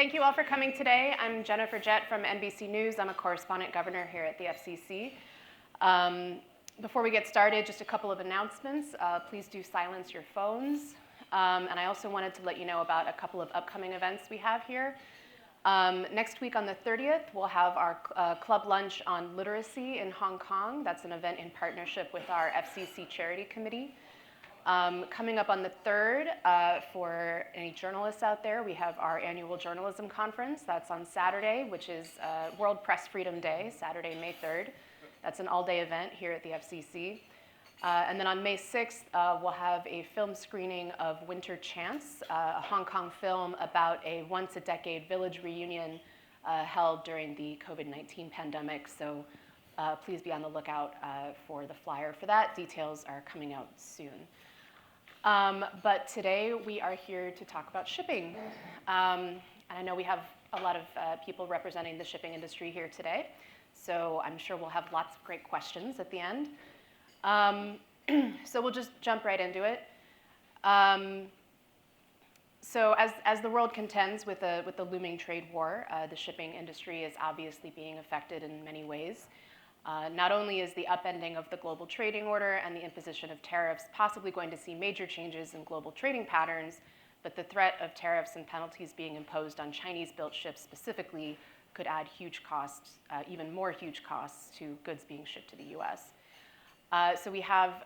Thank you all for coming today. I'm Jett from NBC News. I'm a correspondent governor here at the FCC. Before we get started, just a couple of announcements. Please do silence your phones. And I also wanted to let you know about a couple of upcoming events we have here. Next week on the 30th, we'll have our club lunch on literacy in Hong Kong. That's an event in partnership with our FCC Charity Committee. Coming up on the 3rd, for any journalists out there, we have our annual journalism conference. That's on Saturday, which is World Press Freedom Day, Saturday, May 3rd. That's an all-day event here at the FCC. And then on May 6th, we'll have a film screening of Winter Chance, a Hong Kong film about a once-a-decade village reunion held during the COVID-19 pandemic. So please be on the lookout for the flyer for that. Details are coming out soon. But today we are here to talk about shipping. And I know we have a lot of people representing the shipping industry here today, so I'm sure we'll have lots of great questions at the end. So we'll just jump right into it. So as the world contends with the looming trade war, the shipping industry is obviously being affected in many ways. Not only is the upending of the global trading order and the imposition of tariffs possibly going to see major changes in global trading patterns, but the threat of tariffs and penalties being imposed on Chinese-built ships specifically could add huge costs, even more huge costs, to goods being shipped to the US. So we have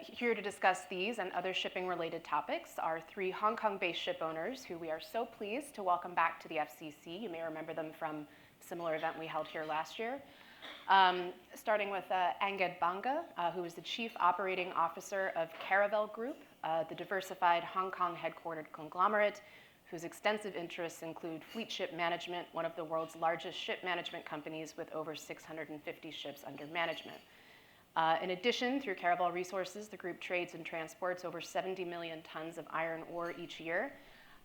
here to discuss these and other shipping-related topics our three Hong Kong-based ship owners who we are so pleased to welcome back to the FCC. You may remember them from a similar event we held here last year. Starting with Angad Banga, who is the Chief Operating Officer of Caravel Group, the diversified Hong Kong headquartered conglomerate whose extensive interests include fleet ship management, one of the world's largest ship management companies with over 650 ships under management. In addition, through Caravel Resources, the group trades and transports over 70 million tons of iron ore each year.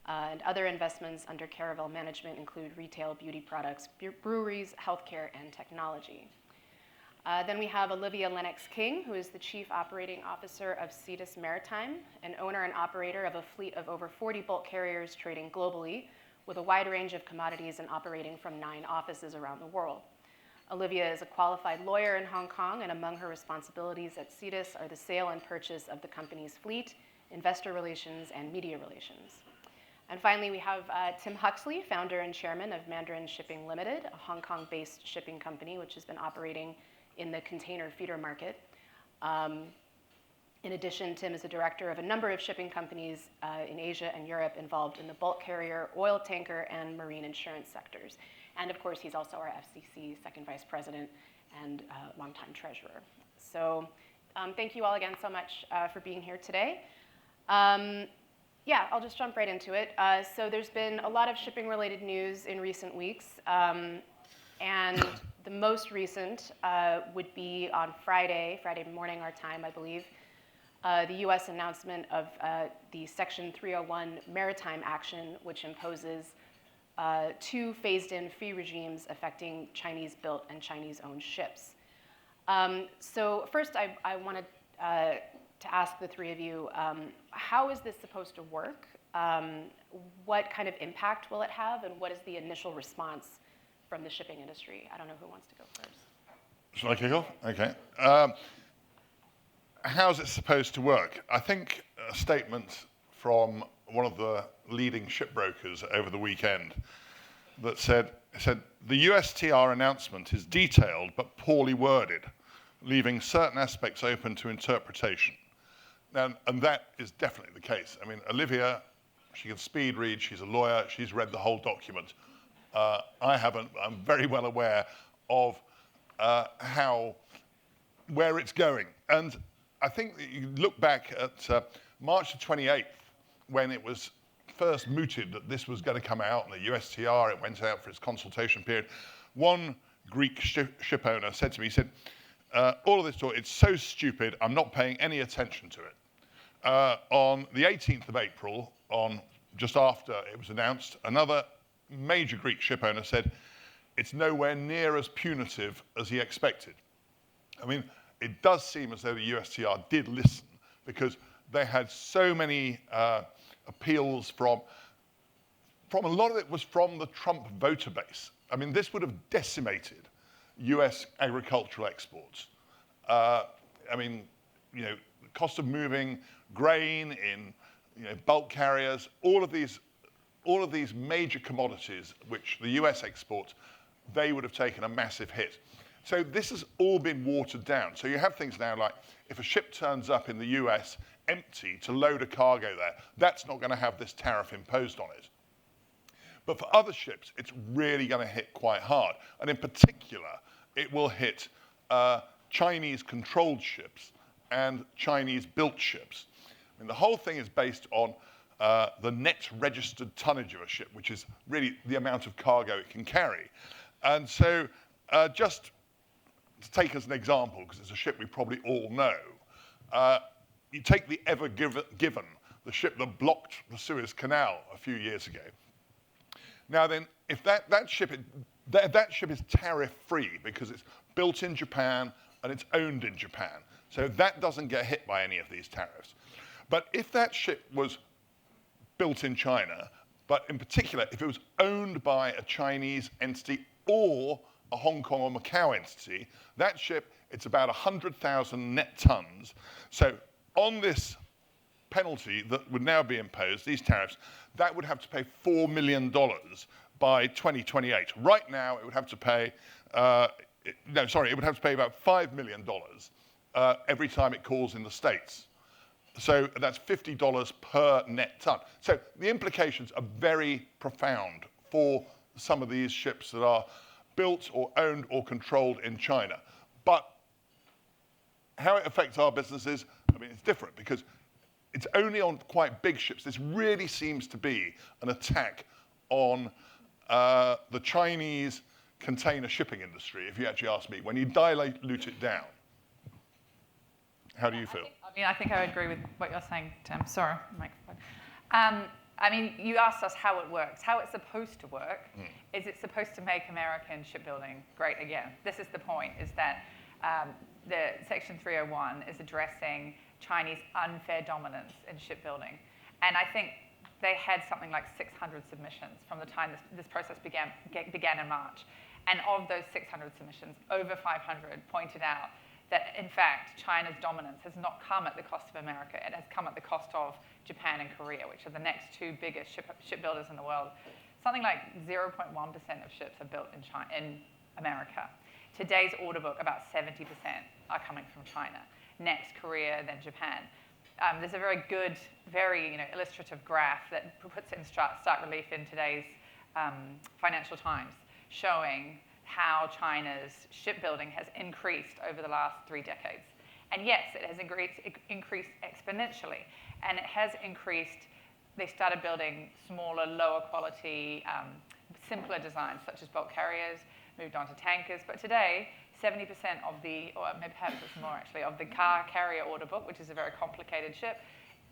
And other investments under Caravel management include retail, beauty products, breweries, healthcare, and technology. Then we have Olivia Lennox-King, who is the Chief Operating Officer of Cetus Maritime, an owner and operator of a fleet of over 40 bulk carriers trading globally with a wide range of commodities and operating from 9 offices around the world. Olivia is a qualified lawyer in Hong Kong, and among her responsibilities at Cetus are the sale and purchase of the company's fleet, investor relations, and media relations. And finally, we have Tim Huxley, founder and chairman of Mandarin Shipping Limited, a Hong Kong-based shipping company which has been operating in the container feeder market. In addition, Tim is a director of a number of shipping companies in Asia and Europe involved in the bulk carrier, oil tanker, and marine insurance sectors. And of course, he's also our FCC second vice president and longtime treasurer. So thank you all again so much for being here today. Yeah, I'll just jump right into it. So there's been a lot of shipping-related news in recent weeks. And the most recent would be on Friday morning our time, I believe, the US announcement of the Section 301 maritime action, which imposes 2 phased-in fee regimes affecting Chinese-built and Chinese-owned ships. So first, I wanted to ask the three of you, how is this supposed to work? What kind of impact will it have, and what is the initial response from the shipping industry? I don't know who wants to go first. Shall I kick off? Okay. How's it supposed to work? I think a statement from one of the leading shipbrokers over the weekend that said the USTR announcement is detailed but poorly worded, leaving certain aspects open to interpretation. And that is definitely the case. I mean, Olivia, she can speed read, she's a lawyer, she's read the whole document. I haven't, I'm very well aware of where it's going. And I think that you look back at March the 28th, when it was first mooted that this was going to come out, and the USTR, it went out for its consultation period. One Greek ship owner said to me, he said, all of this talk, it's so stupid, I'm not paying any attention to it. On the 18th of April, just after it was announced, another major Greek ship owner said, it's nowhere near as punitive as he expected. I mean, it does seem as though the USTR did listen, because they had so many appeals from a lot of it was from the Trump voter base. I mean, this would have decimated US agricultural exports. I mean, you know, the cost of moving grain in, you know, bulk carriers, all of these major commodities which the US exports, they would have taken a massive hit. So this has all been watered down. So you have things now like, if a ship turns up in the US empty to load a cargo there, that's not going to have this tariff imposed on it. But for other ships, it's really going to hit quite hard. And in particular, it will hit Chinese-controlled ships and Chinese-built ships. I mean, the whole thing is based on the net registered tonnage of a ship, which is really the amount of cargo it can carry. And so just to take as an example, because it's a ship we probably all know, you take the Ever Given, the ship that blocked the Suez Canal a few years ago. Now then, if that ship is tariff-free because it's built in Japan and it's owned in Japan, so that doesn't get hit by any of these tariffs. But if that ship was built in China, but in particular, if it was owned by a Chinese entity or a Hong Kong or Macau entity, that ship, it's about 100,000 net tons. So on this penalty that would now be imposed, these tariffs, that would have to pay $4 million by 2028. Right now, it would have to pay, it would have to pay about $5 million every time it calls in the States. So that's $50 per net ton. So the implications are very profound for some of these ships that are built or owned or controlled in China. But how it affects our businesses, I mean, it's different because it's only on quite big ships. This really seems to be an attack on the Chinese container shipping industry, if you actually ask me, when you dilute it down. How do you feel? I think I would agree with what you're saying, Tim. Sorry, microphone. I mean, you asked us how it works. How it's supposed to work is it's supposed to make American shipbuilding great again. This is the point, is that the Section 301 is addressing Chinese unfair dominance in shipbuilding. And I think they had something like 600 submissions from the time this process began in March. And of those 600 submissions, over 500 pointed out that, in fact, China's dominance has not come at the cost of America. It has come at the cost of Japan and Korea, which are the next two biggest shipbuilders in the world. Something like 0.1% of ships are built in America. Today's order book, about 70% are coming from China. Next, Korea, then Japan. There's a very good, very illustrative graph that puts it in stark relief in today's Financial Times, showing how China's shipbuilding has increased over the last 3 decades. And yes, it has increased exponentially. And it has increased, they started building smaller, lower quality, simpler designs, such as bulk carriers, moved on to tankers. But today, 70% of the, or maybe perhaps it's more actually, of the car carrier order book, which is a very complicated ship,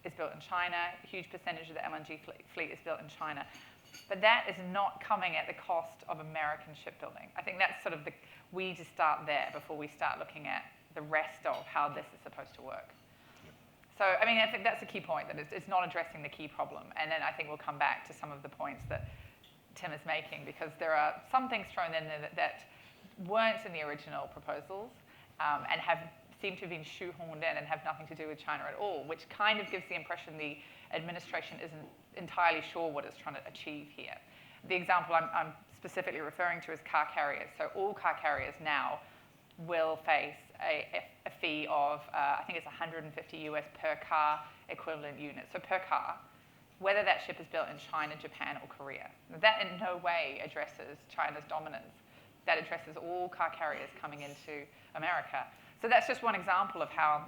is built in China. A huge percentage of the LNG fleet is built in China. But that is not coming at the cost of American shipbuilding. I think that's sort of we need to start there before we start looking at the rest of how this is supposed to work. So, I mean, I think that's a key point, that it's not addressing the key problem. And then I think we'll come back to some of the points that Tim is making, because there are some things thrown in there that weren't in the original proposals and seem to have been shoehorned in and have nothing to do with China at all, which kind of gives the impression the administration isn't entirely sure what it's trying to achieve here. The example I'm specifically referring to is car carriers. So all car carriers now will face a fee of, I think it's 150 US per car equivalent unit. So per car, whether that ship is built in China, Japan, or Korea. That in no way addresses China's dominance. That addresses all car carriers coming into America. So that's just one example of how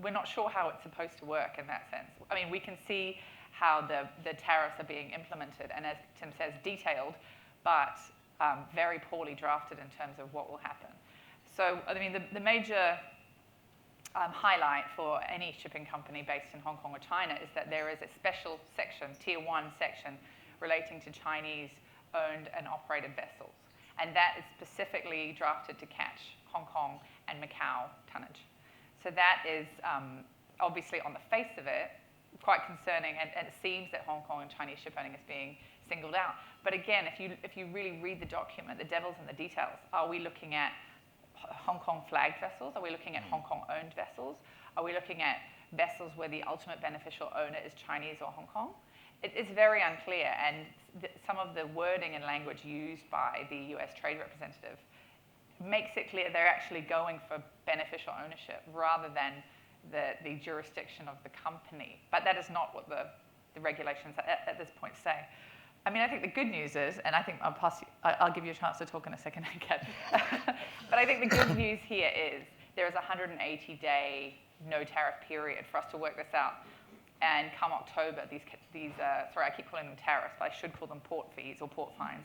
we're not sure how it's supposed to work in that sense. I mean, we can see how the tariffs are being implemented, and as Tim says, detailed, but very poorly drafted in terms of what will happen. So, I mean, the major highlight for any shipping company based in Hong Kong or China is that there is a special section, Tier 1 section, relating to Chinese-owned and operated vessels. And that is specifically drafted to catch Hong Kong and Macau tonnage. So that is obviously, on the face of it, quite concerning, and it seems that Hong Kong and Chinese shipowning is being singled out. But again, if you really read the document, the devil's in the details. Are we looking at Hong Kong flagged vessels? Are we looking at Hong Kong owned vessels? Are we looking at vessels where the ultimate beneficial owner is Chinese or Hong Kong? It's very unclear, and some of the wording and language used by the US trade representative makes it clear they're actually going for beneficial ownership rather than the jurisdiction of the company. But that is not what the regulations at this point say. I mean, I think the good news is, and I think I'll give you a chance to talk in a second, Angad. But I think the good news here is there is a 180-day no tariff period for us to work this out. And come October, sorry, I keep calling them tariffs, but I should call them port fees or port fines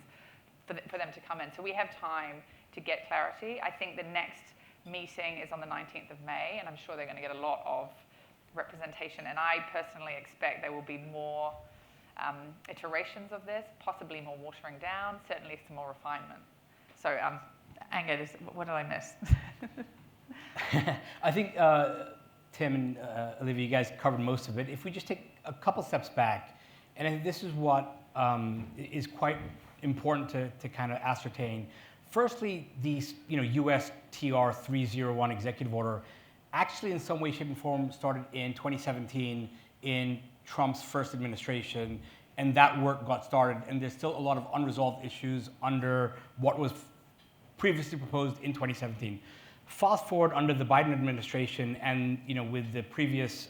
for them to come in. So we have time to get clarity. I think the next meeting is on the 19th of May, and I'm sure they're going to get a lot of representation. And I personally expect there will be more iterations of this, possibly more watering down, certainly some more refinement. So, Angad, what did I miss? I think Tim and Olivia, you guys covered most of it. If we just take a couple steps back, and I think this is what is quite important to kind of ascertain. Firstly, the US TR 301 executive order actually in some way, shape, and form started in 2017 in Trump's first administration, and that work got started, and there's still a lot of unresolved issues under what was previously proposed in 2017. Fast forward under the Biden administration, and with the previous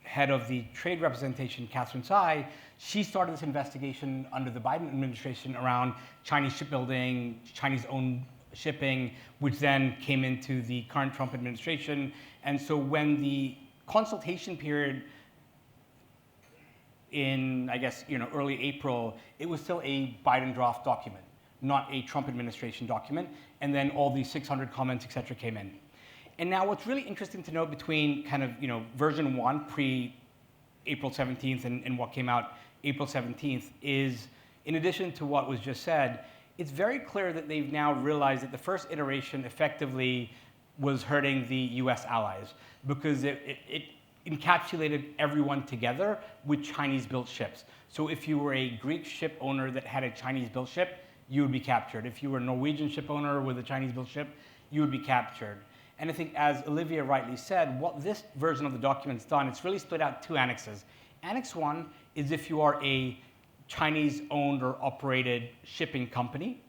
head of the trade representation, Catherine Tai, she started this investigation under the Biden administration around Chinese shipbuilding, Chinese-owned shipping, which then came into the current Trump administration. And so when the consultation period in, I guess, early April, it was still a Biden draft document, not a Trump administration document. And then all these 600 comments, et cetera, came in. And now what's really interesting to note between kind of, version 1, pre-April 17th, and what came out April 17th is, in addition to what was just said, it's very clear that they've now realized that the first iteration effectively was hurting the US allies because it encapsulated everyone together with Chinese-built ships. So if you were a Greek ship owner that had a Chinese-built ship, you would be captured. If you were a Norwegian ship owner with a Chinese-built ship, you would be captured. And I think, as Olivia rightly said, what this version of the document's done, it's really split out 2 annexes. Annex 1 is if you are a Chinese-owned or operated shipping company,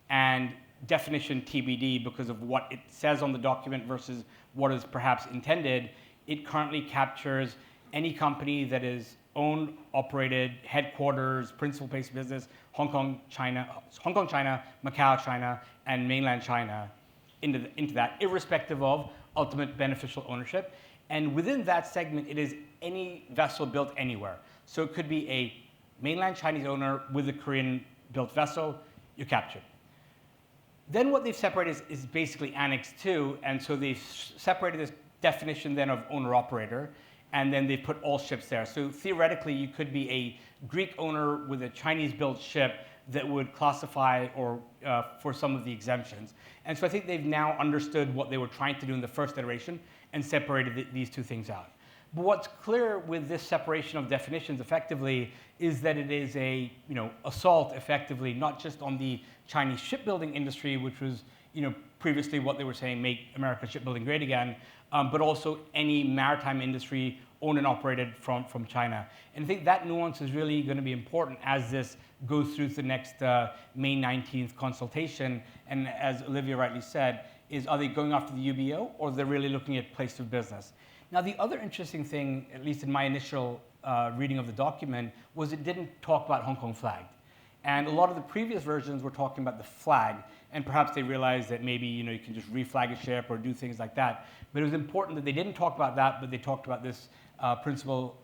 and definition TBD because of what it says on the document versus what is perhaps intended. It currently captures any company that is owned, operated, headquarters, principal place of business, Hong Kong, China, Macau, China, and mainland China into that, irrespective of ultimate beneficial ownership. And within that segment, it is any vessel built anywhere. So it could be a mainland Chinese owner with a Korean-built vessel, you're captured. Then what they've separated is basically Annex 2, and so they've separated this definition then of owner-operator, and then they've put all ships there. So theoretically, you could be a Greek owner with a Chinese-built ship that would classify or for some of the exemptions. And so I think they've now understood what they were trying to do in the first iteration and separated these 2 things out. But what's clear with this separation of definitions effectively is that it is a assault effectively not just on the Chinese shipbuilding industry, which was previously what they were saying, make America shipbuilding great again, but also any maritime industry owned and operated from China. And I think that nuance is really going to be important as this goes through the next May 19th consultation. And as Olivia rightly said, are they going after the UBO or they're really looking at place of business? Now, the other interesting thing, at least in my initial reading of the document, was it didn't talk about Hong Kong flagged. And a lot of the previous versions were talking about the flag, and perhaps they realized that maybe you can just reflag a ship or do things like that. But it was important that they didn't talk about that, but they talked about this principal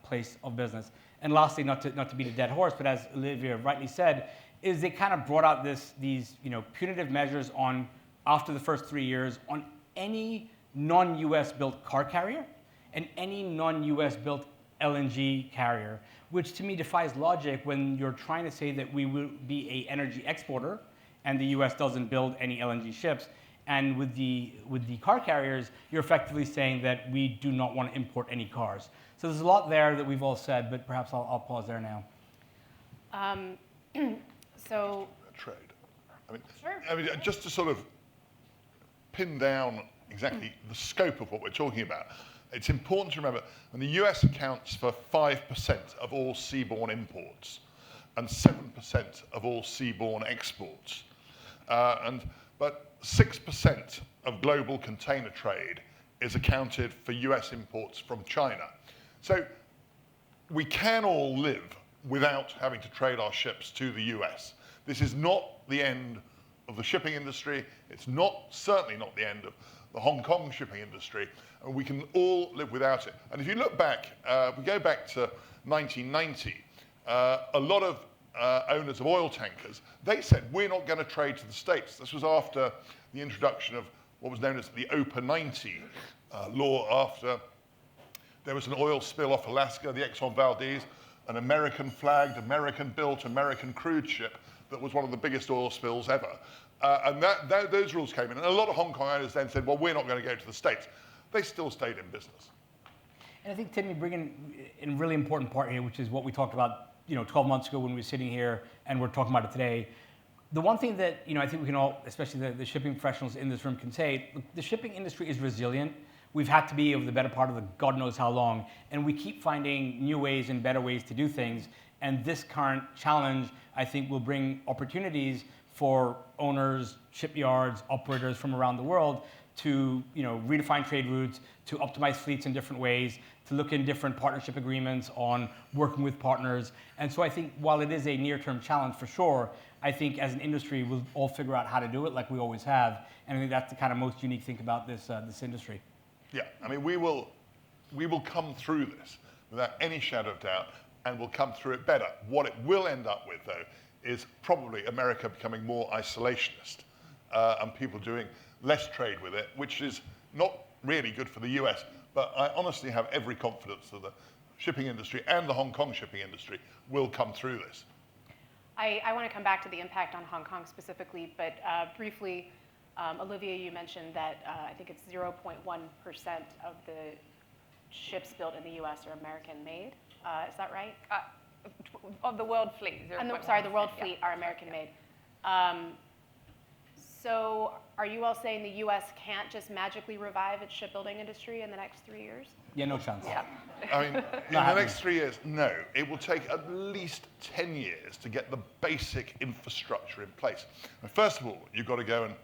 place of business. And lastly, not to beat a dead horse, but as Olivia rightly said, is they kind of brought out these punitive measures on after the first 3 years on any non-US built car carrier and any non-US built LNG carrier, which to me defies logic when you're trying to say that we will be an energy exporter and the US doesn't build any LNG ships. And with the car carriers, you're effectively saying that we do not want to import any cars. So there's a lot there that we've all said, but perhaps I'll pause there now. So Trade. Sure. I mean, just to sort of pin down exactly the scope of what we're talking about, it's important to remember, and the US accounts for 5% of all seaborne imports and 7% of all seaborne exports. But 6% of global container trade is accounted for US imports from China. So we can all live without having to trade our ships to the US. This is not the end of the shipping industry. It's certainly not the end of the Hong Kong shipping industry, and we can all live without it. And if you look back, we go back to 1990, a lot of owners of oil tankers, they said, we're not going to trade to the States. This was after the introduction of what was known as the OPA 90 law, after there was an oil spill off Alaska, the Exxon Valdez, an American-flagged, American-built, American-crewed ship that was one of the biggest oil spills ever. And those rules came in. And a lot of Hong Kong owners then said, well, we're not going to go to the States. They still stayed in business. And I think, Tim, you bring in a really important part here, which is what we talked about 12 months ago when we were sitting here, and we're talking about it today. The one thing that I think we can all, especially the shipping professionals in this room, can say, the shipping industry is resilient. We've had to be over the better part of the God knows how long, and we keep finding new ways and better ways to do things. And this current challenge, I think, will bring opportunities for owners, shipyards, operators from around the world to redefine trade routes, to optimize fleets in different ways, to look in different partnership agreements on working with partners. And so I think while it is a near-term challenge for sure, I think as an industry we'll all figure out how to do it like we always have. And I think that's the kind of most unique thing about this industry. Yeah, I mean, we will come through this without any shadow of doubt, and we'll come through it better. What it will end up with, though, is probably America becoming more isolationist and people doing less trade with it, which is not really good for the US. But I honestly have every confidence that the shipping industry and the Hong Kong shipping industry will come through this. I want to come back to the impact on Hong Kong specifically, but briefly, Olivia, you mentioned that I think it's 0.1% of the ships built in the US are American-made. Is that right? Of the world fleet. The world fleet are American-made. So are you all saying the US can't just magically revive its shipbuilding industry in the next 3 years? Yeah, no chance. Yeah. I mean, in the next 3 years, no. It will take at least 10 years to get the basic infrastructure in place. And first of all, you've got to go and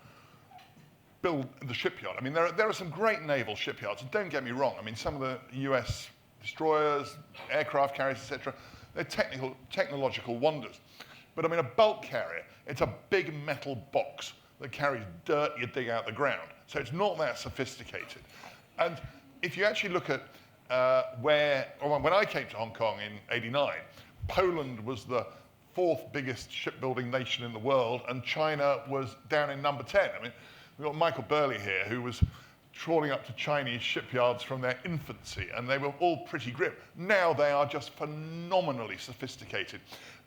build the shipyard. I mean, there are some great naval shipyards, and don't get me wrong. I mean, some of the US destroyers, aircraft carriers, etc., they're technological wonders. But I mean, a bulk carrier, it's a big metal box that carries dirt you dig out the ground. So it's not that sophisticated. And if you actually look at when I came to Hong Kong in '89, Poland was the 4th biggest shipbuilding nation in the world, and China was down in number 10. I mean, we've got Michael Burley here, who was trawling up to Chinese shipyards from their infancy, and they were all pretty grim. Now they are just phenomenally sophisticated.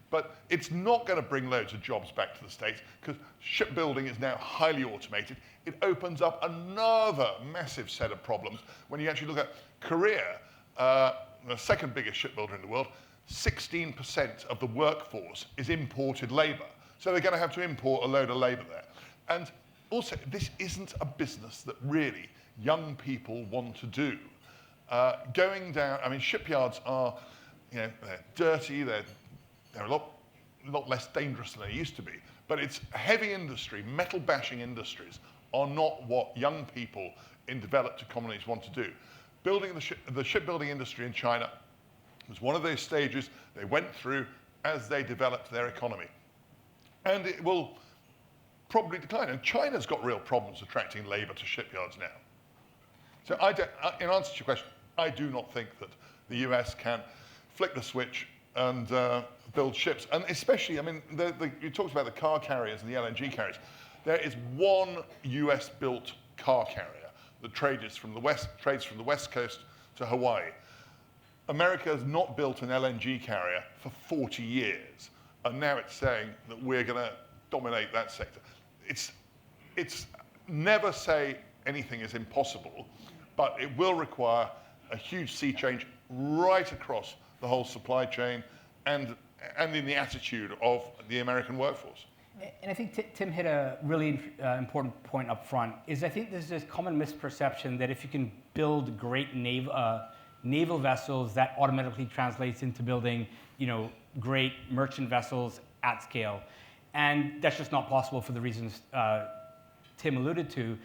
But it's not going to bring loads of jobs back to the States, because shipbuilding is now highly automated. It opens up another massive set of problems. When you actually look at Korea, the second biggest shipbuilder in the world, 16% of the workforce is imported labor. So they're going to have to import a load of labor there. And also, this isn't a business that really young people want to do. Going down, I mean, shipyards are, they're dirty, they're a lot less dangerous than they used to be. But it's heavy industry, metal bashing industries are not what young people in developed economies want to do. Building the shipbuilding industry in China was one of those stages they went through as they developed their economy. And it will probably decline. And China's got real problems attracting labor to shipyards now. So in answer to your question, I do not think that the US can flick the switch and build ships. And especially, I mean, you talked about the car carriers and the LNG carriers. There is one US-built car carrier that trades from the West Coast to Hawaii. America has not built an LNG carrier for 40 years. And now it's saying that we're going to dominate that sector. It's never say anything is impossible, but it will require a huge sea change right across the whole supply chain and in the attitude of the American workforce. And I think Tim hit a really important point up front, is I think there's this common misperception that if you can build great naval vessels, that automatically translates into building, great merchant vessels at scale. And that's just not possible for the reasons Tim alluded to.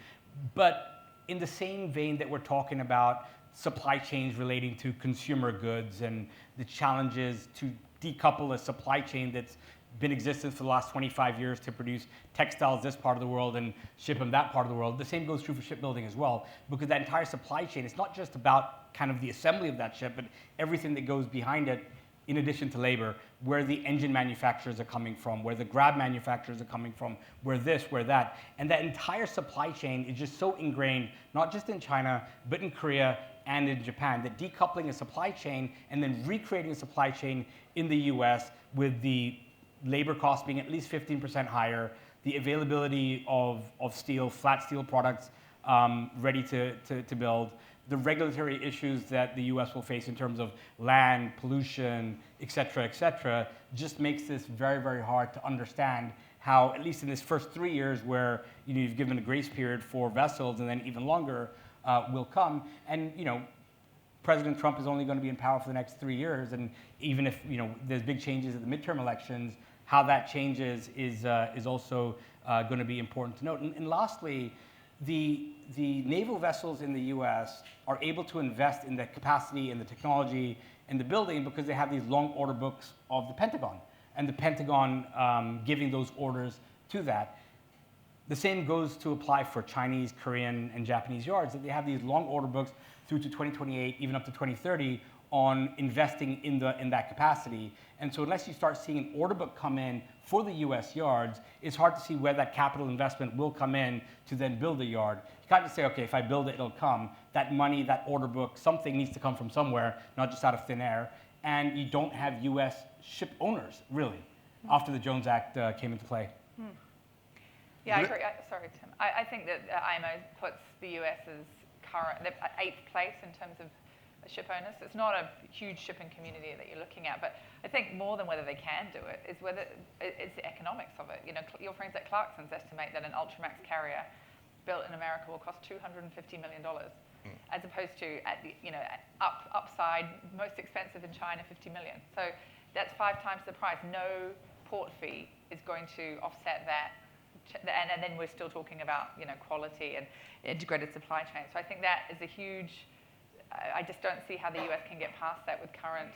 But in the same vein that we're talking about supply chains relating to consumer goods and the challenges to decouple a supply chain that's been in existence for the last 25 years to produce textiles this part of the world and ship them that part of the world. The same goes true for shipbuilding as well, because that entire supply chain, it's not just about kind of the assembly of that ship, but everything that goes behind it, in addition to labor, where the engine manufacturers are coming from, where the grab manufacturers are coming from, where this, where that. And that entire supply chain is just so ingrained, not just in China, but in Korea and in Japan, that decoupling a supply chain and then recreating a supply chain in the US with the labor costs being at least 15% higher, the availability of steel, flat steel products ready to build, the regulatory issues that the US will face in terms of land, pollution, et cetera, just makes this very, very hard to understand how, at least in this first 3 years where you've given a grace period for vessels and then even longer will come. And President Trump is only going to be in power for the next 3 years. And even if there's big changes at the midterm elections, how that changes is also going to be important to note. And lastly, the naval vessels in the US are able to invest in the capacity and the technology and the building because they have these long order books of the Pentagon, and the Pentagon giving those orders to that. The same goes to apply for Chinese, Korean, and Japanese yards, that they have these long order books through to 2028, even up to 2030, on investing in that capacity. And so unless you start seeing an order book come in for the US yards, it's hard to see where that capital investment will come in to then build a yard. You can't just say, okay, if I build it, it'll come. That money, that order book, something needs to come from somewhere, not just out of thin air. And you don't have US ship owners, really, after the Jones Act came into play. Yeah, I agree. Sorry, Tim. I think that IMO puts the US as current, the 8th place in terms of ship owners. It's not a huge shipping community that you're looking at, but I think more than whether they can do it is whether it's the economics of it. Your friends at Clarkson's estimate that an Ultramax carrier built in America will cost $250 million, as opposed to upside, most expensive in China, $50 million. So that's 5 times the price. No port fee is going to offset that. And then we're still talking about quality and integrated supply chain. So I think that is a huge. I just don't see how the US can get past that with current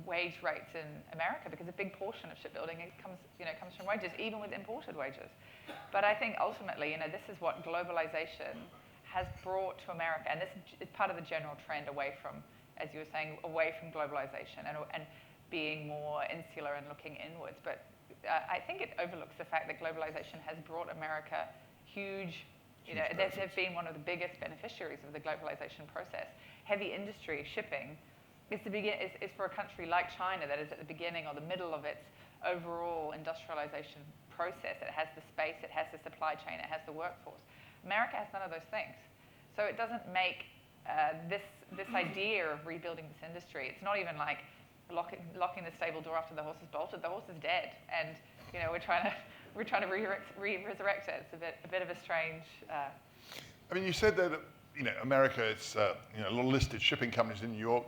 wage rates in America, because a big portion of shipbuilding comes from wages, even with imported wages. But I think ultimately, this is what globalization has brought to America, and this is part of the general trend away from, as you were saying, away from globalization and being more insular and looking inwards. But I think it overlooks the fact that globalization has brought America huge. They've been one of the biggest beneficiaries of the globalization process. Heavy industry, shipping, is for a country like China that is at the beginning or the middle of its overall industrialization process. It has the space, it has the supply chain, it has the workforce. America has none of those things. So it doesn't make this idea of rebuilding this industry. It's not even like locking the stable door after the horse is bolted. The horse is dead, and we're trying to resurrect it. It's a bit of a strange. I mean, you said that America is a lot of listed shipping companies in New York,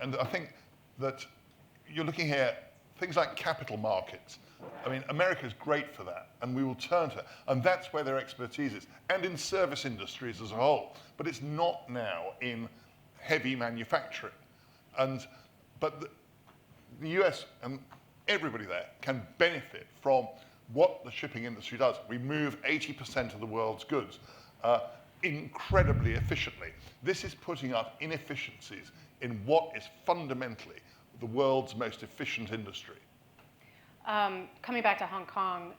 and I think that you're looking here things like capital markets. I mean, America's great for that, and we will turn to it, and that's where their expertise is, and in service industries as a whole. But it's not now in heavy manufacturing, but the US and everybody there can benefit from what the shipping industry does. We move 80% of the world's goods incredibly efficiently. This is putting up inefficiencies in what is fundamentally the world's most efficient industry. Coming back to Hong Kong,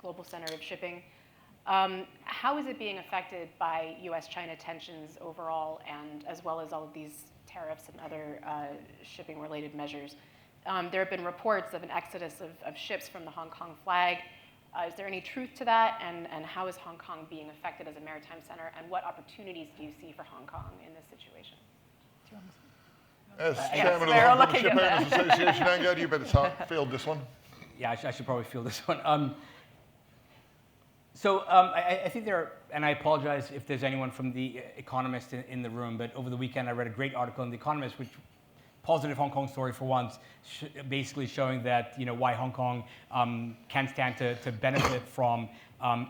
global center of shipping, how is it being affected by US-China tensions overall, and as well as all of these tariffs and other shipping-related measures? There have been reports of an exodus of ships from the Hong Kong flag. Is there any truth to that, and how is Hong Kong being affected as a maritime center, and what opportunities do you see for Hong Kong in this situation? As Yes, chairman of the they're Hong all Kong looking at Shipowners Association, Angad, you better field this one. Yeah, I should probably field this one. I think there are, and I apologize if there's anyone from The Economist in the room, but over the weekend I read a great article in The Economist, which positive Hong Kong story for once, basically showing that why Hong Kong can stand to benefit from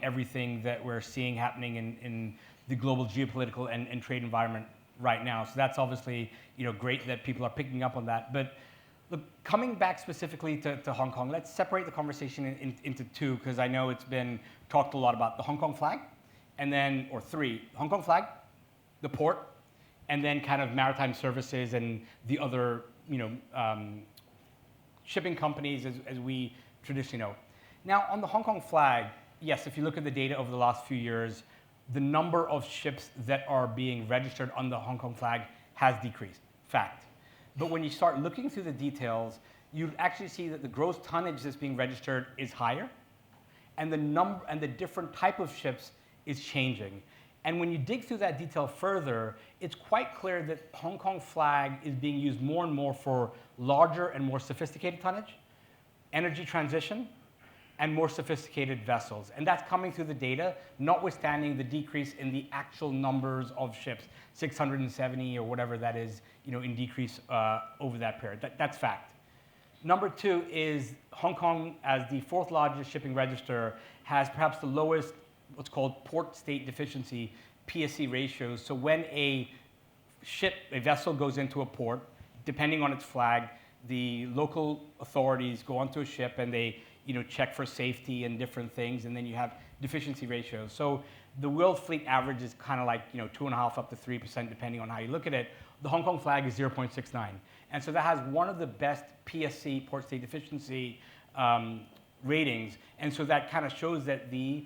everything that we're seeing happening in the global geopolitical and trade environment right now. So that's obviously great that people are picking up on that. But look, coming back specifically to Hong Kong, let's separate the conversation into two, because I know it's been talked a lot about the Hong Kong flag, and then, or three, Hong Kong flag, the port, and then kind of maritime services and the other shipping companies as we traditionally know. Now, on the Hong Kong flag, yes, if you look at the data over the last few years, the number of ships that are being registered on the Hong Kong flag has decreased, fact. But when you start looking through the details, you actually see that the gross tonnage that's being registered is higher, and the different type of ships is changing. And when you dig through that detail further, it's quite clear that Hong Kong flag is being used more and more for larger and more sophisticated tonnage, energy transition, and more sophisticated vessels. And that's coming through the data, notwithstanding the decrease in the actual numbers of ships, 670 or whatever that is, in decrease over that period. That's fact. Number two is Hong Kong, as the fourth largest shipping register, has perhaps the lowest what's called port state deficiency, PSC ratios. So when a vessel goes into a port, depending on its flag, the local authorities go onto a ship and they check for safety and different things, and then you have deficiency ratios. So the world fleet average is kind of like 2.5 up to 3%, depending on how you look at it. The Hong Kong flag is 0.69. And so that has one of the best PSC, port state deficiency ratings. And so that kind of shows that the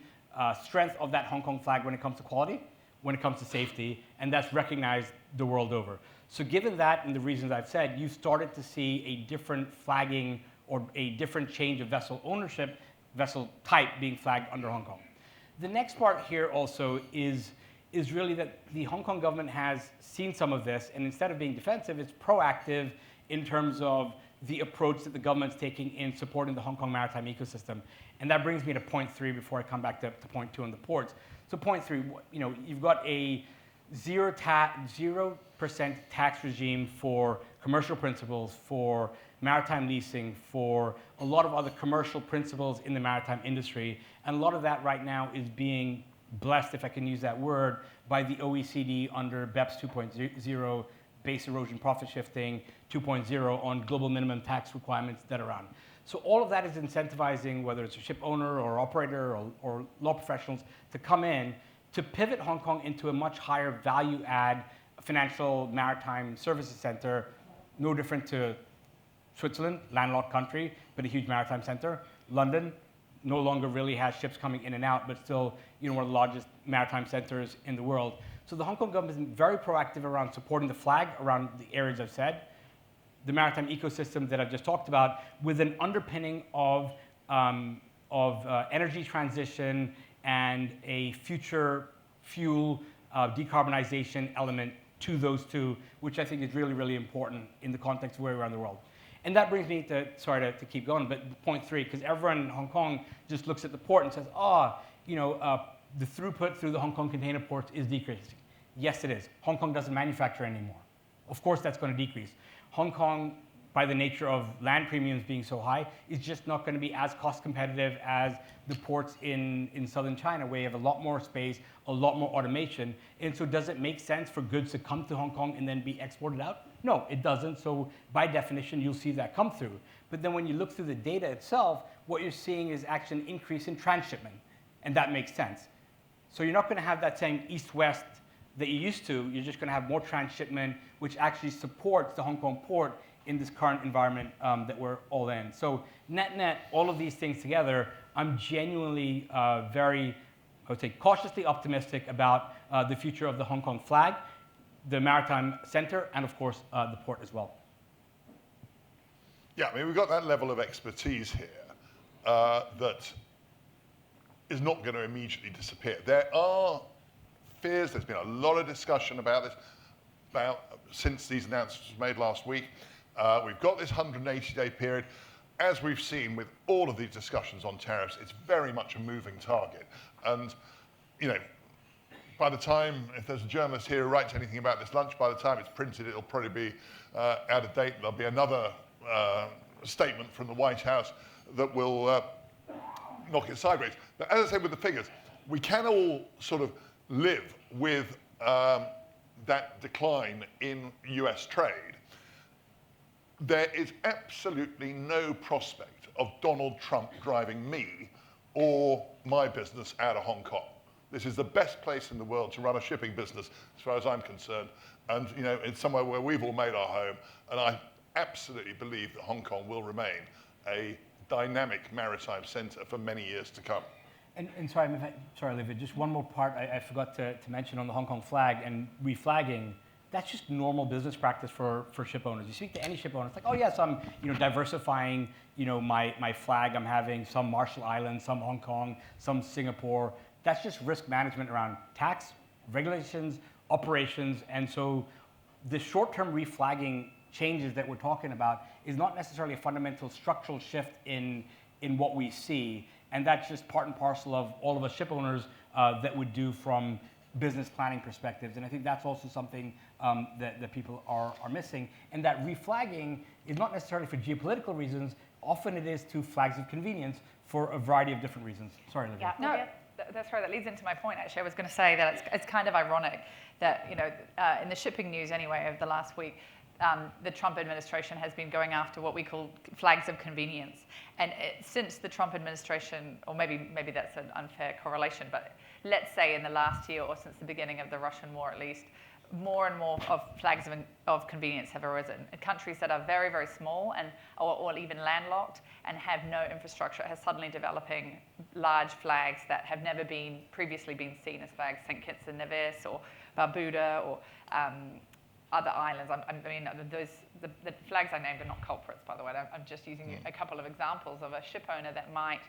strength of that Hong Kong flag when it comes to quality, when it comes to safety, and that's recognized the world over. So given that and the reasons I've said, you started to see a different flagging or a different change of vessel ownership, vessel type being flagged under Hong Kong. The next part here also is really that the Hong Kong government has seen some of this, and instead of being defensive, it's proactive in terms of the approach that the government's taking in supporting the Hong Kong maritime ecosystem. And that brings me to point three before I come back to point two on the ports. So point three, you've got a 0% tax regime for commercial principles, for maritime leasing, for a lot of other commercial principles in the maritime industry. And a lot of that right now is being blessed, if I can use that word, by the OECD under BEPS 2.0, base erosion profit shifting 2.0 on global minimum tax requirements that are around. So all of that is incentivizing, whether it's a ship owner or operator or law professionals, to come in to pivot Hong Kong into a much higher value add financial maritime services center, no different to Switzerland, landlocked country, but a huge maritime center. London no longer really has ships coming in and out, but still one of the largest maritime centers in the world. So the Hong Kong government has been very proactive around supporting the flag around the areas I've said, the maritime ecosystem that I've just talked about, with an underpinning of energy transition and a future fuel decarbonization element to those two, which I think is really, really important in the context of where we are in the world. And that brings me to, sorry to keep going, but point three, because everyone in Hong Kong just looks at the port and says, the throughput through the Hong Kong container ports is decreasing. Yes, it is. Hong Kong doesn't manufacture anymore. Of course, that's going to decrease. Hong Kong, by the nature of land premiums being so high, is just not going to be as cost competitive as the ports in southern China, where you have a lot more space, a lot more automation. And so does it make sense for goods to come to Hong Kong and then be exported out? No, it doesn't. So by definition, you'll see that come through. But then when you look through the data itself, what you're seeing is actually an increase in transshipment. And that makes sense. So you're not going to have that same east-west that you used to. You're just going to have more transshipment, which actually supports the Hong Kong port in this current environment that we're all in. So net-net, all of these things together, I'm genuinely very, I would say, cautiously optimistic about the future of the Hong Kong flag, the maritime center, and of course, the port as well. Yeah, I mean, we've got that level of expertise here that is not going to immediately disappear. There are fears, there's been a lot of discussion about this, since these announcements were made last week. We've got this 180-day period. As we've seen with all of these discussions on tariffs, it's very much a moving target. And, you know, by the time, if there's a journalist here who writes anything about this lunch, by the time it's printed, it'll probably be out of date. There'll be another statement from the White House that will knock it sideways. But as I said with the figures, we can all sort of live with that decline in US trade. There is absolutely no prospect of Donald Trump driving me or my business out of Hong Kong. This is the best place in the world to run a shipping business, as far as I'm concerned. And, you know, it's somewhere where we've all made our home. And I absolutely believe that Hong Kong will remain a dynamic maritime center for many years to come. And sorry, Olivia, just one more part I forgot to mention on the Hong Kong flag and reflagging. That's just normal business practice for ship owners. You speak to any ship owner, it's like, oh yes, I'm diversifying my flag. I'm having some Marshall Islands, some Hong Kong, some Singapore. That's just risk management around tax, regulations, operations. And so the short-term reflagging changes that we're talking about is not necessarily a fundamental structural shift in what we see. And that's just part and parcel of all of us ship owners that would do from business planning perspectives. And I think that's also something that people are missing. And that reflagging is not necessarily for geopolitical reasons. Often it is to flags of convenience for a variety of different reasons. Sorry, Olivia. Yeah, no, that's right. That leads into my point, actually. I was going to say that it's kind of ironic that, in the shipping news anyway of the last week, the Trump administration has been going after what we call flags of convenience. And since the Trump administration, or maybe that's an unfair correlation, but let's say in the last year or since the beginning of the Russian war at least, more and more of flags of convenience have arisen. Countries that are very, very small or even landlocked and have no infrastructure are suddenly developing large flags that have never previously been seen as flags, St. Kitts and Nevis or Barbuda or other islands. The flags I named are not culprits, by the way. I'm just using a couple of examples of a ship owner that might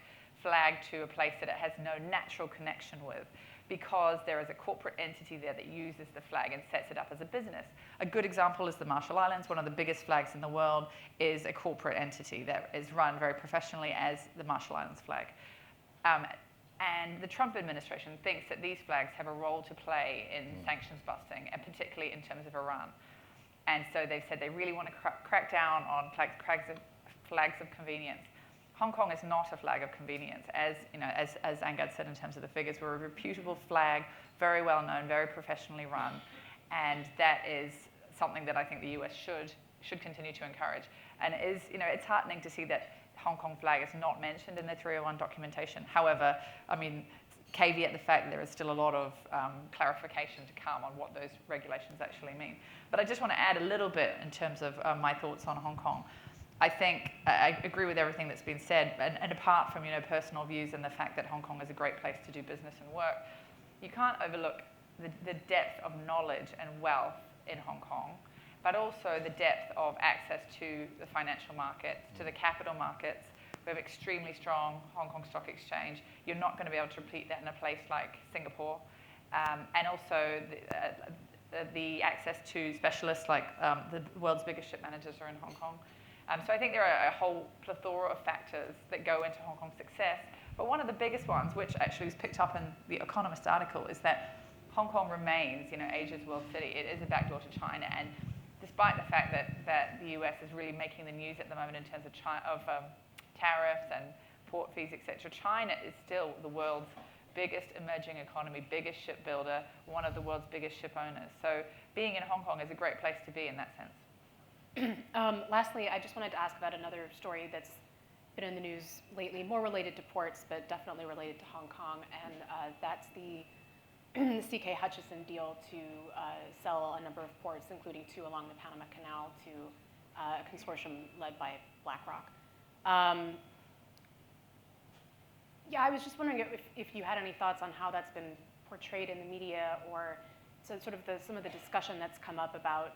flag to a place that it has no natural connection with because there is a corporate entity there that uses the flag and sets it up as a business. A good example is the Marshall Islands. One of the biggest flags in the world is a corporate entity that is run very professionally as the Marshall Islands flag. And the Trump administration thinks that these flags have a role to play in sanctions busting, and particularly in terms of Iran. And so they've said they really want to crack down on flags of convenience. Hong Kong is not a flag of convenience. As Angad said in terms of the figures, we're a reputable flag, very well known, very professionally run. And that is something that I think the US should continue to encourage. And it is, it's heartening to see that Hong Kong flag is not mentioned in the 301 documentation. However, caveat the fact that there is still a lot of clarification to come on what those regulations actually mean. But I just want to add a little bit in terms of my thoughts on Hong Kong. I think I agree with everything that's been said, and apart from personal views and the fact that Hong Kong is a great place to do business and work, you can't overlook the depth of knowledge and wealth in Hong Kong, but also the depth of access to the financial markets, to the capital markets. We have extremely strong Hong Kong Stock Exchange. You're not going to be able to repeat that in a place like Singapore. And also the access to specialists like the world's biggest ship managers are in Hong Kong. So I think there are a whole plethora of factors that go into Hong Kong's success. But one of the biggest ones, which actually was picked up in the Economist article, is that Hong Kong remains, Asia's world city. It is a backdoor to China. And despite the fact that the US is really making the news at the moment in terms of tariffs and port fees, etc., China is still the world's biggest emerging economy, biggest shipbuilder, one of the world's biggest ship owners. So being in Hong Kong is a great place to be in that sense. Lastly, I just wanted to ask about another story that's been in the news lately, more related to ports, but definitely related to Hong Kong, and that's the CK Hutchison deal to sell a number of ports, including 2 along the Panama Canal, to a consortium led by BlackRock. Yeah, I was just wondering if you had any thoughts on how that's been portrayed in the media, or sort of some of the discussion that's come up about,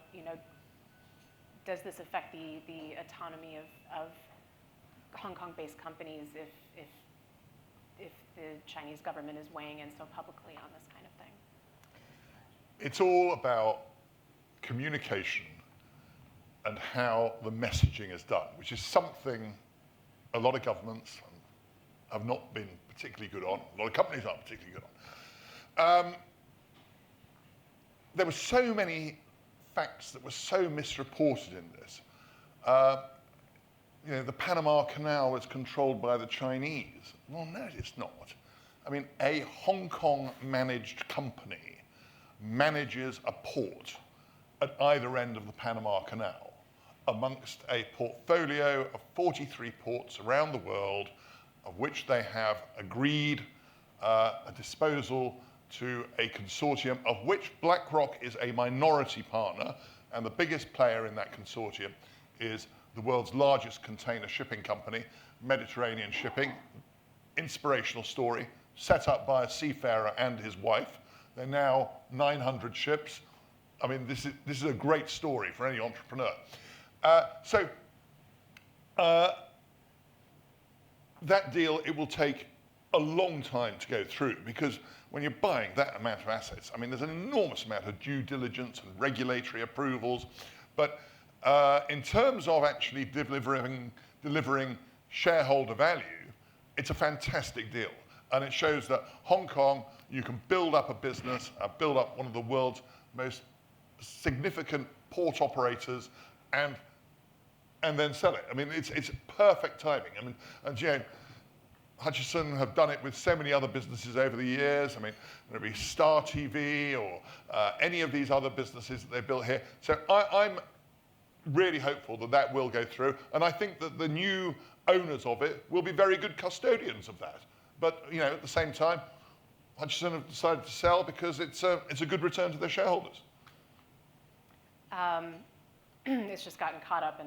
does this affect the autonomy of Hong Kong-based companies if the Chinese government is weighing in so publicly on this kind of thing? It's all about communication and how the messaging is done, which is something a lot of governments have not been particularly good on. A lot of companies aren't particularly good on. There were so many facts that were so misreported in this. The Panama Canal is controlled by the Chinese. Well, no, it's not. I mean, a Hong Kong-managed company manages a port at either end of the Panama Canal amongst a portfolio of 43 ports around the world, of which they have agreed a disposal to a consortium of which BlackRock is a minority partner, and the biggest player in that consortium is the world's largest container shipping company, Mediterranean Shipping. Inspirational story, set up by a seafarer and his wife. They're now 900 ships. I mean, this is a great story for any entrepreneur. That deal, it will take a long time to go through, because when you're buying that amount of assets, I mean, there's an enormous amount of due diligence and regulatory approvals. But in terms of actually delivering shareholder value, it's a fantastic deal. And it shows that Hong Kong, you can build up a business, build up one of the world's most significant port operators, and then sell it. I mean, it's perfect timing. I mean, and Hutchison have done it with so many other businesses over the years. I mean, whether it be Star TV or any of these other businesses that they built here. So I'm really hopeful that will go through, and I think that the new owners of it will be very good custodians of that. But at the same time, Hutchison have decided to sell because it's a good return to their shareholders. It's just gotten caught up in.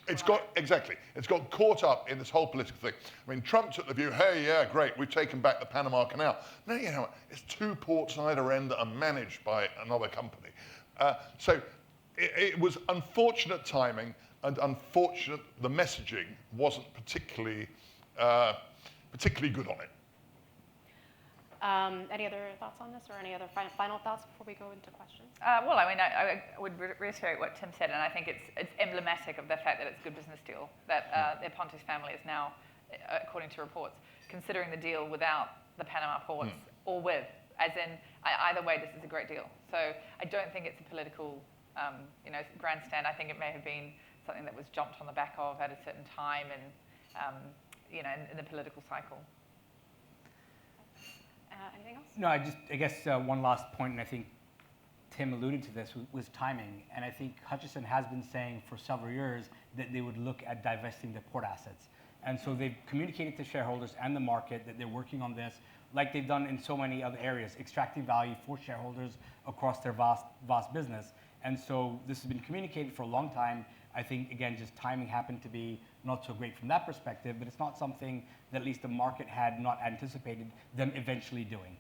It's got caught up in this whole political thing. I mean, Trump took the view, hey, yeah, great, we've taken back the Panama Canal. No, it's two ports either end that are managed by another company. So it was unfortunate timing, and unfortunate the messaging wasn't particularly good on it. Any other thoughts on this, or any other final thoughts before we go into questions? Well, I mean, I would reiterate what Tim said, and I think it's emblematic of the fact that it's a good business deal, that the Pontus family is now, according to reports, considering the deal without the Panama ports or with, as in, either way, this is a great deal. So I don't think it's a political, grandstand. I think it may have been something that was jumped on the back of at a certain time and, in the political cycle. Anything else? No, I guess one last point, and I think Tim alluded to this, was timing. And I think Hutchison has been saying for several years that they would look at divesting their port assets. And so they've communicated to shareholders and the market that they're working on this, like they've done in so many other areas, extracting value for shareholders across their vast business. And so this has been communicated for a long time. I think, again, just timing happened to be not so great from that perspective, but it's not something that at least the market had not anticipated them eventually doing.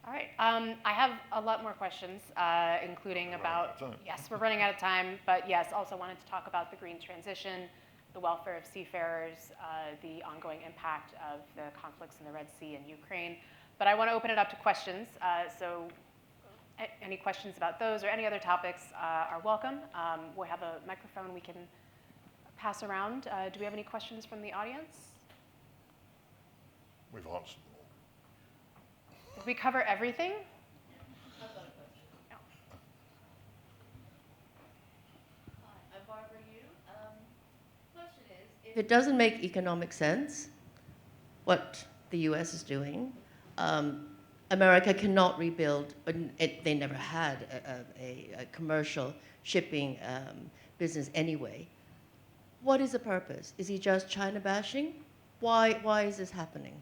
All right. I have a lot more questions, including about, yes, we're running out of time, but yes, also wanted to talk about the green transition, the welfare of seafarers, the ongoing impact of the conflicts in the Red Sea and Ukraine. But I want to open it up to questions. So any questions about those or any other topics are welcome. We have a microphone we can pass around. Do we have any questions from the audience? We've answered them all. Did we cover everything? I've got a question. No. Hi, I'm Barbara Yu. Question is, if it doesn't make economic sense, what the U.S. is doing, America cannot rebuild, they never had a commercial shipping business anyway. What is the purpose? Is he just China bashing? Why is this happening?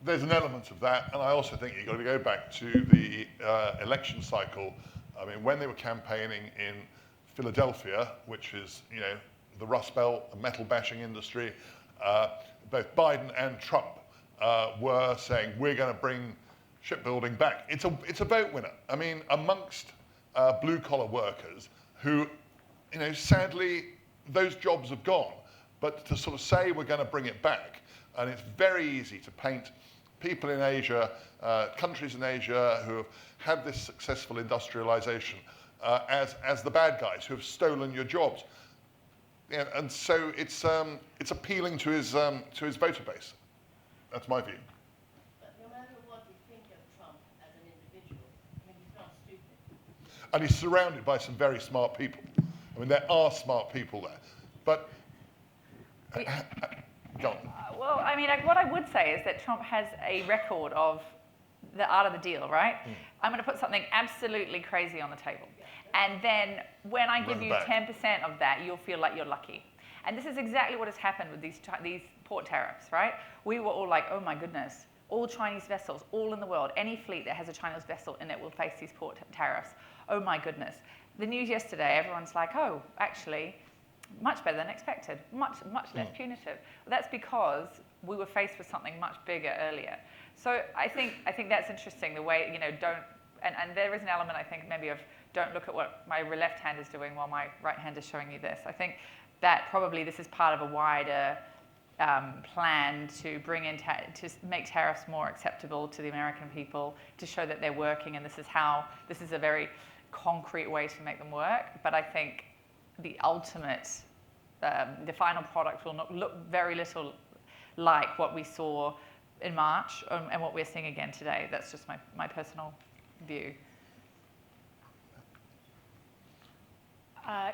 There's an element of that, and I also think you've got to go back to the election cycle. I mean, when they were campaigning in Philadelphia, which is, the Rust Belt, the metal bashing industry, both Biden and Trump were saying, we're going to bring shipbuilding back. It's a vote winner. I mean, amongst blue-collar workers who, sadly, those jobs have gone. But to sort of say we're going to bring it back, And it's very easy to paint people in Asia, countries in Asia who have had this successful industrialization as the bad guys who have stolen your jobs. Yeah, and so it's appealing to his voter base. That's my view. But no matter what we think of Trump as an individual, I mean, he's not stupid. And he's surrounded by some very smart people. I mean, there are smart people there. But, go on. Well, I mean, what I would say is that Trump has a record of the art of the deal, right? I'm going to put something absolutely crazy on the table. And then when I give you 10% of that, you'll feel like you're lucky. And this is exactly what has happened with these port tariffs, right? We were all like, oh my goodness, all Chinese vessels, all in the world, any fleet that has a Chinese vessel in it will face these port tariffs. Oh my goodness. The news yesterday, everyone's like, oh, actually, much better than expected, much less punitive. Well, that's because we were faced with something much bigger earlier. So I think that's interesting, the way, and there is an element, I think, maybe of don't look at what my left hand is doing while my right hand is showing you this. I think that probably this is part of a wider plan to bring in, to make tariffs more acceptable to the American people, to show that they're working, and this is a very concrete way to make them work. But I think the ultimate, the final product will not look very little like what we saw in March and what we're seeing again today. That's just my personal view.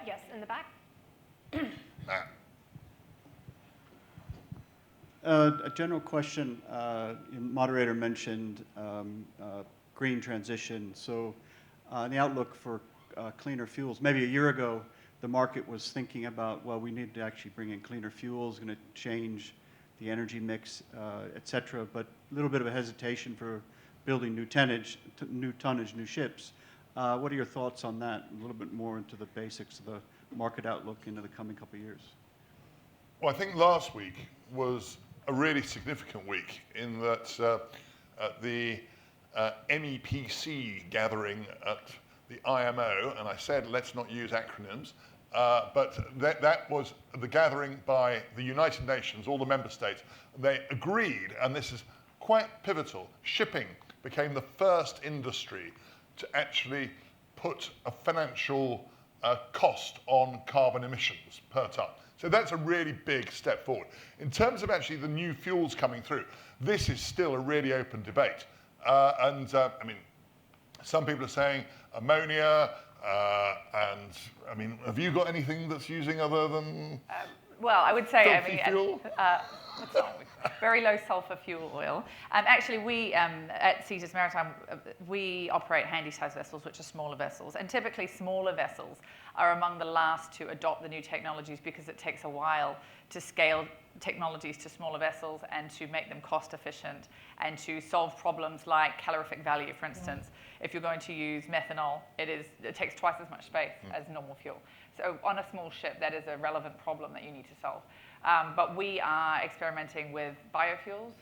Yes, in the back. A general question. Moderator mentioned green transition. So the outlook for cleaner fuels. Maybe a year ago, the market was thinking about, well, we need to actually bring in cleaner fuels, going to change the energy mix, et cetera, but a little bit of a hesitation for building new tonnage, new ships. What are your thoughts on that? A little bit more into the basics of the market outlook into the coming couple of years. Well, I think last week was a really significant week in that at the MEPC gathering at the IMO, and I said let's not use acronyms, but that was the gathering by the United Nations, all the member states. They agreed, and this is quite pivotal, shipping became the first industry to actually put a financial cost on carbon emissions per ton. So that's a really big step forward. In terms of actually the new fuels coming through, this is still a really open debate. I mean, some people are saying ammonia, and I mean, have you got anything that's using other than well, I would say, fuel? Very low sulfur fuel oil. Actually, we at Cetus Maritime, we operate handy-sized vessels, which are smaller vessels. And typically, smaller vessels are among the last to adopt the new technologies because it takes a while to scale technologies to smaller vessels and to make them cost efficient and to solve problems like calorific value, for instance. If you're going to use methanol, it takes twice as much space as normal fuel. So on a small ship, that is a relevant problem that you need to solve. But we are experimenting with biofuels,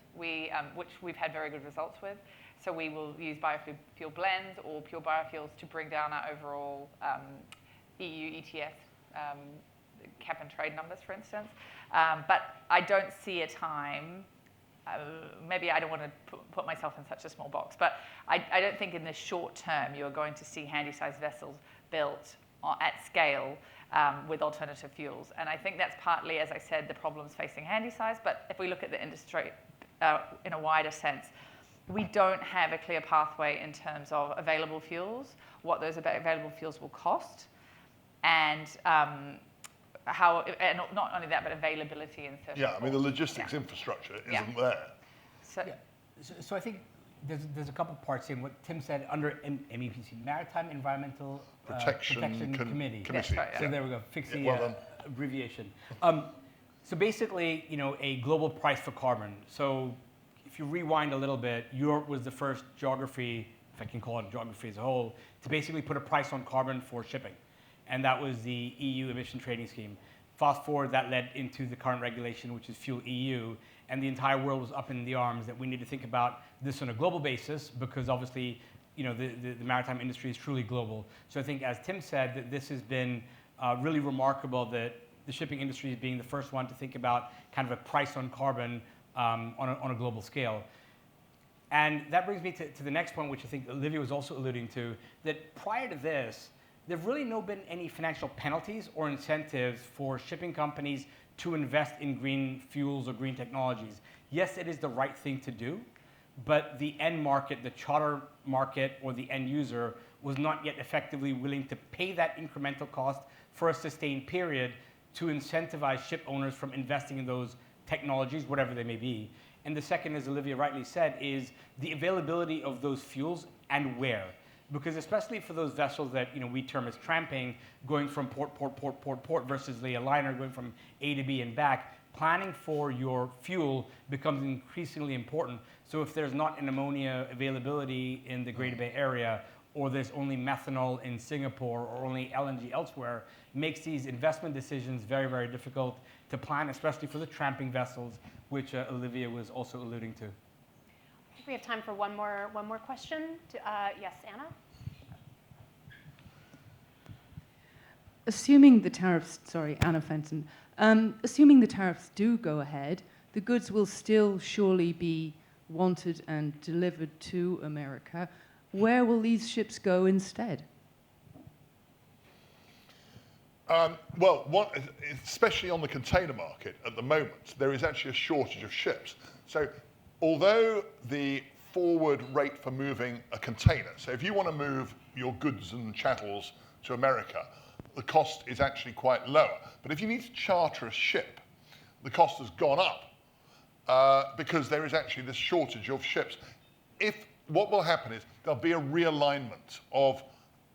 which we've had very good results with. So we will use biofuel blends or pure biofuels to bring down our overall EU ETS cap and trade numbers, for instance. But I don't see a time, maybe I don't want to put myself in such a small box, but I don't think in the short term you're going to see handy-sized vessels built at scale with alternative fuels. And I think that's partly, as I said, the problems facing handy-size, but if we look at the industry in a wider sense, we don't have a clear pathway in terms of available fuels, what those available fuels will cost, and how, and not only that, but availability in certain Yeah, I mean, the ports. logistics infrastructure isn't there. So, So I think there's a couple parts in what Tim said under MEPC, Maritime Environmental Protection Committee. That's right, So there we go, fix the well done. abbreviation. So basically, a global price for carbon. So if you rewind a little bit, Europe was the first geography, if I can call it a geography as a whole, to basically put a price on carbon for shipping. And that was the EU emission trading scheme. Fast forward, that led into the current regulation, which is Fuel EU, and the entire world was up in the arms that we need to think about this on a global basis because obviously, the maritime industry is truly global. So I think, as Tim said, that this has been really remarkable that the shipping industry is being the first one to think about kind of a price on carbon on a global scale. And that brings me to the next point, which I think Olivia was also alluding to, that prior to this, there have really not been any financial penalties or incentives for shipping companies to invest in green fuels or green technologies. Yes, it is the right thing to do, but the end market, the charter market, or the end user was not yet effectively willing to pay that incremental cost for a sustained period to incentivize ship owners from investing in those technologies, whatever they may be. And the second, as Olivia rightly said, is the availability of those fuels and where. Because especially for those vessels that we term as tramping, going from port versus the liner going from A to B and back, planning for your fuel becomes increasingly important. So if there's not an ammonia availability in the Greater Bay Area, or there's only methanol in Singapore, or only LNG elsewhere, makes these investment decisions very, very difficult to plan, especially for the tramping vessels, which Olivia was also alluding to. I think we have time for one more question. Yes, Anna? Assuming the tariffs, sorry, Anna Fenton, assuming the tariffs do go ahead, the goods will still surely be wanted and delivered to America. Where will these ships go instead? Well, especially on the container market at the moment, there is actually a shortage of ships. So although the forward rate for moving a container, so if you want to move your goods and chattels to America, the cost is actually quite lower. But if you need to charter a ship, the cost has gone up because there is actually this shortage of ships. What will happen is there'll be a realignment of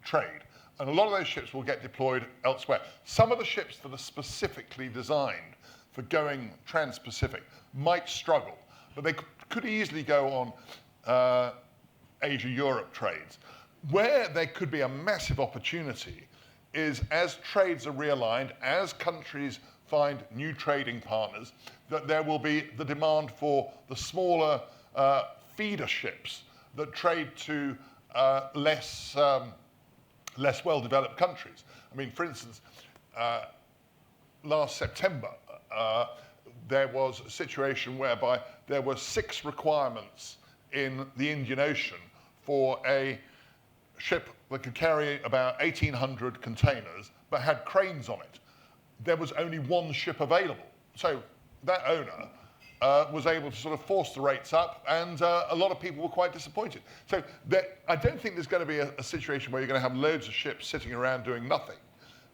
trade, and a lot of those ships will get deployed elsewhere. Some of the ships that are specifically designed for going trans-Pacific might struggle, but they could easily go on Asia-Europe trades. Where there could be a massive opportunity is as trades are realigned, as countries find new trading partners, that there will be the demand for the smaller feeder ships that trade to less well-developed countries. I mean, for instance, last September, there was a situation whereby there were 6 requirements in the Indian Ocean for a ship that could carry about 1,800 containers, but had cranes on it. There was only 1 ship available. So that owner was able to sort of force the rates up, and a lot of people were quite disappointed. So I don't think there's going to be a situation where you're going to have loads of ships sitting around doing nothing.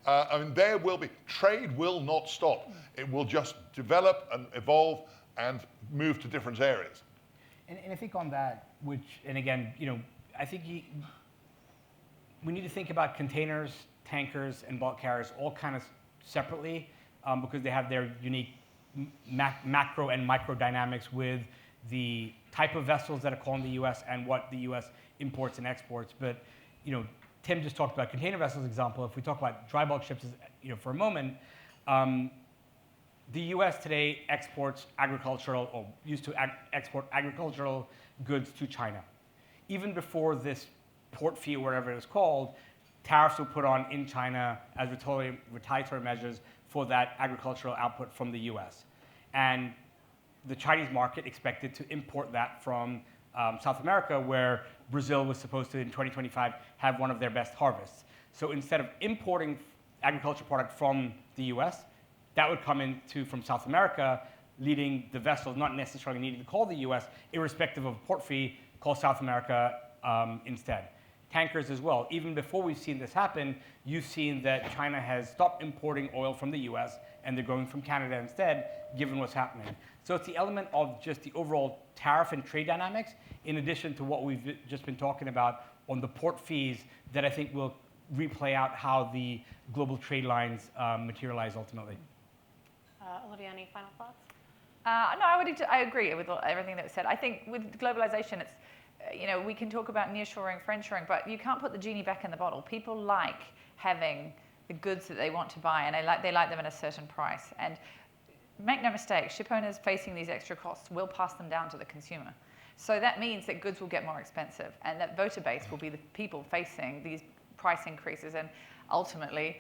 I mean, there will be, trade will not stop. It will just develop and evolve and move to different areas. And I think on that, and again, I think we need to think about containers, tankers, and bulk carriers all kind of separately because they have their unique macro and micro dynamics with the type of vessels that are called in the U.S. and what the U.S. imports and exports. But Tim just talked about container vessels example. If we talk about dry bulk ships, for a moment, the U.S. today exports agricultural, or used to export agricultural goods to China. Even before this port fee, or whatever it is called, tariffs were put on in China as retaliatory measures for that agricultural output from the US. And the Chinese market expected to import that from South America, where Brazil was supposed to, in 2025, have one of their best harvests. So instead of importing agricultural product from the US, that would come from South America, leading the vessels not necessarily needing to call the US, irrespective of a port fee, call South America instead. Tankers as well. Even before we've seen this happen, you've seen that China has stopped importing oil from the US and they're going from Canada instead, given what's happening. So it's the element of just the overall tariff and trade dynamics, in addition to what we've just been talking about on the port fees, that I think will replay out how the global trade lines materialize ultimately. Olivia, any final thoughts? No, I agree with everything that was said. I think with globalization, it's we can talk about nearshoring, friendshoring, but you can't put the genie back in the bottle. People like having the goods that they want to buy, and they like them at a certain price. And make no mistake, ship owners facing these extra costs will pass them down to the consumer. So that means that goods will get more expensive, and that voter base will be the people facing these price increases. And ultimately,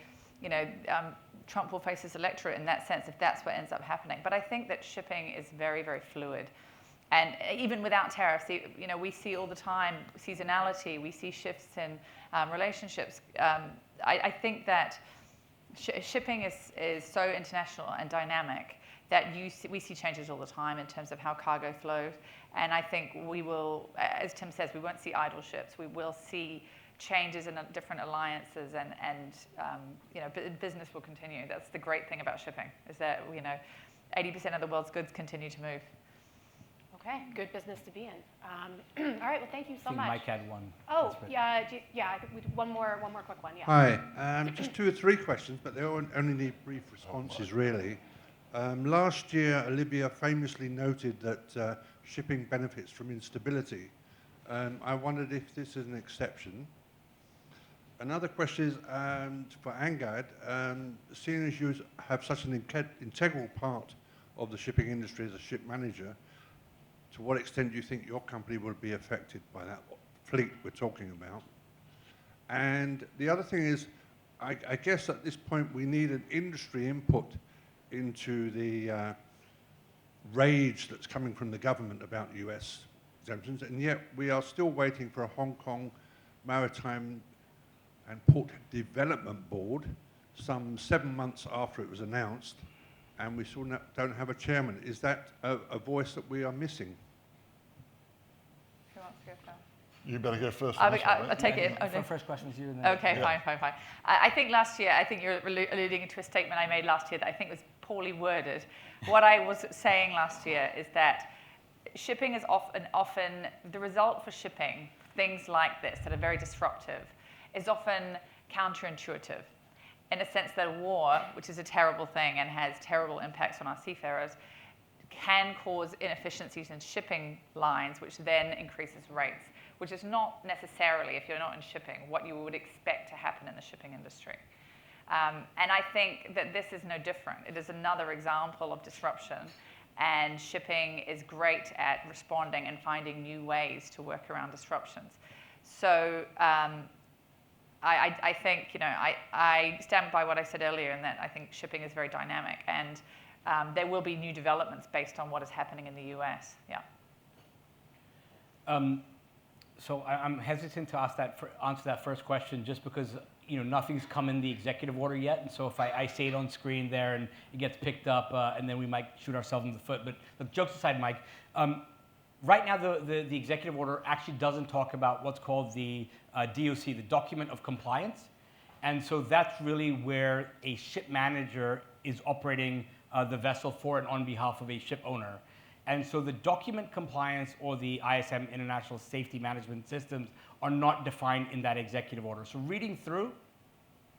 Trump will face his electorate in that sense if that's what ends up happening. But I think that shipping is very, very fluid. And even without tariffs, we see all the time seasonality, we see shifts in relationships. I think that shipping is so international and dynamic that we see changes all the time in terms of how cargo flows. And I think we will, as Tim says, we won't see idle ships. We will see changes in different alliances, and business will continue. That's the great thing about shipping, is that 80% of the world's goods continue to move. Okay, good business to be in. All right, well, thank you so much. Mike had one. Oh, yeah, one more quick one, yeah. Hi, just 2 or 3 questions, but they only need brief responses, really. Last year, Olivia famously noted that shipping benefits from instability. I wondered if this is an exception. Another question is for Angad, seeing as you have such an integral part of the shipping industry as a ship manager, to what extent do you think your company will be affected by that fleet we're talking about? And the other thing is, I guess at this point we need an industry input into the rage that's coming from the government about US exemptions, and yet we are still waiting for a Hong Kong Maritime and Port Development Board some 7 months after it was announced, and we still don't have a chairman. Is that a voice that we are missing? Who wants to go first? You better go first. I'll take it. First question is you. And then Okay, fine. I think last year, I think you're alluding to a statement I made last year that I think was poorly worded. What I was saying last year is that shipping is often the result for shipping, things like this that are very disruptive, is often counterintuitive, in a sense that a war, which is a terrible thing and has terrible impacts on our seafarers, can cause inefficiencies in shipping lines, which then increases rates, which is not necessarily, if you're not in shipping, what you would expect to happen in the shipping industry. And I think that this is no different. It is another example of disruption, and shipping is great at responding and finding new ways to work around disruptions. So I think, I stand by what I said earlier, in that I think shipping is very dynamic, and there will be new developments based on what is happening in the US. Yeah. So I'm hesitant to answer that first question, just because nothing's come in the executive order yet, and so if I say it on screen there and it gets picked up, and then we might shoot ourselves in the foot. But jokes aside, Mike, right now the executive order actually doesn't talk about what's called the DOC, the Document of Compliance, and so that's really where a ship manager is operating the vessel for and on behalf of a ship owner. And so the document compliance or the ISM, International Safety Management Systems, are not defined in that executive order. So reading through,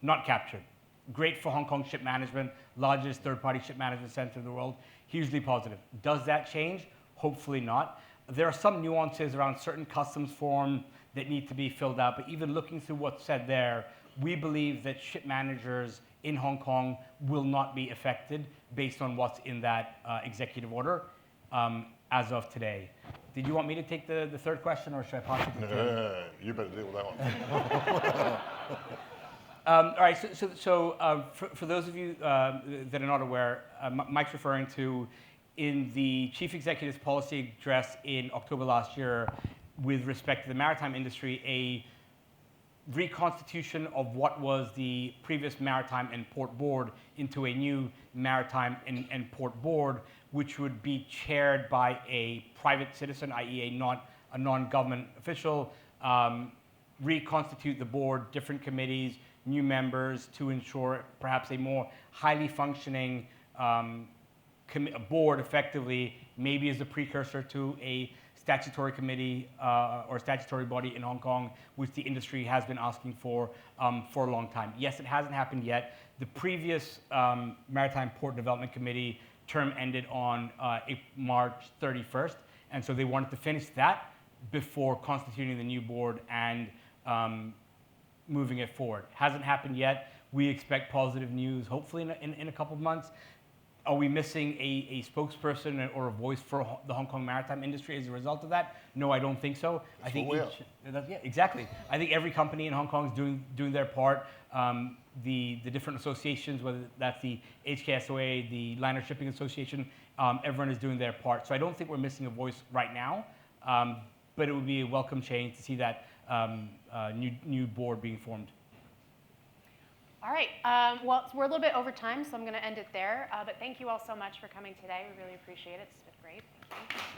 not captured. Great for Hong Kong ship management, largest third-party ship management center in the world, hugely positive. Does that change? Hopefully not. There are some nuances around certain customs forms that need to be filled out, but even looking through what's said there, we believe that ship managers in Hong Kong will not be affected based on what's in that executive order. As of today. Did you want me to take the third question, or should I pass it to Tim? You better deal with that one. All right, so for those of you that are not aware, Mike's referring to, in the Chief Executive's policy address in October last year, with respect to the maritime industry, a reconstitution of what was the previous Maritime and Port Board into a new Maritime and Port Board, which would be chaired by a private citizen, i.e. a non-government official, reconstitute the board, different committees, new members, to ensure perhaps a more highly functioning board, effectively, maybe as a precursor to a statutory committee or statutory body in Hong Kong, which the industry has been asking for a long time. Yes, it hasn't happened yet. The previous Maritime Port Development Committee term ended on March 31st, and so they wanted to finish that before constituting the new board and moving it forward. Hasn't happened yet. We expect positive news, hopefully in a couple of months. Are we missing a spokesperson or a voice for the Hong Kong maritime industry as a result of that? No, I don't think so. I think yeah, exactly. I think every company in Hong Kong is doing their part. The different associations, whether that's the HKSOA, the Liner Shipping Association, everyone is doing their part. So I don't think we're missing a voice right now, but it would be a welcome change to see that new board being formed. All right. Well, we're a little bit over time, so I'm going to end it there. But thank you all so much for coming today. We really appreciate it. It's been great. Thank you.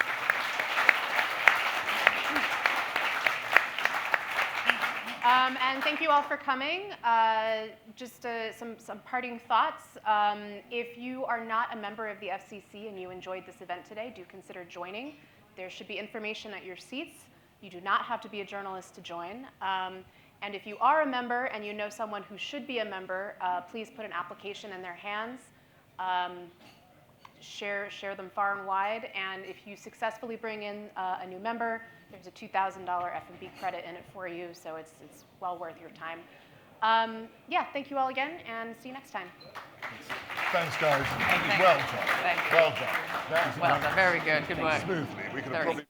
And thank you all for coming. Just some parting thoughts. If you are not a member of the FCC and you enjoyed this event today, do consider joining. There should be information at your seats. You do not have to be a journalist to join. And if you are a member and you know someone who should be a member, please put an application in their hands. Share them far and wide. And if you successfully bring in a new member, there's a $2,000 F&B credit in it for you, so it's well worth your time. Yeah, thank you all again, and see you next time. Thanks, guys. Thank you. Well done. Thank you. Well done. Well done. Very good. Good work. Smoothly. We could have probably...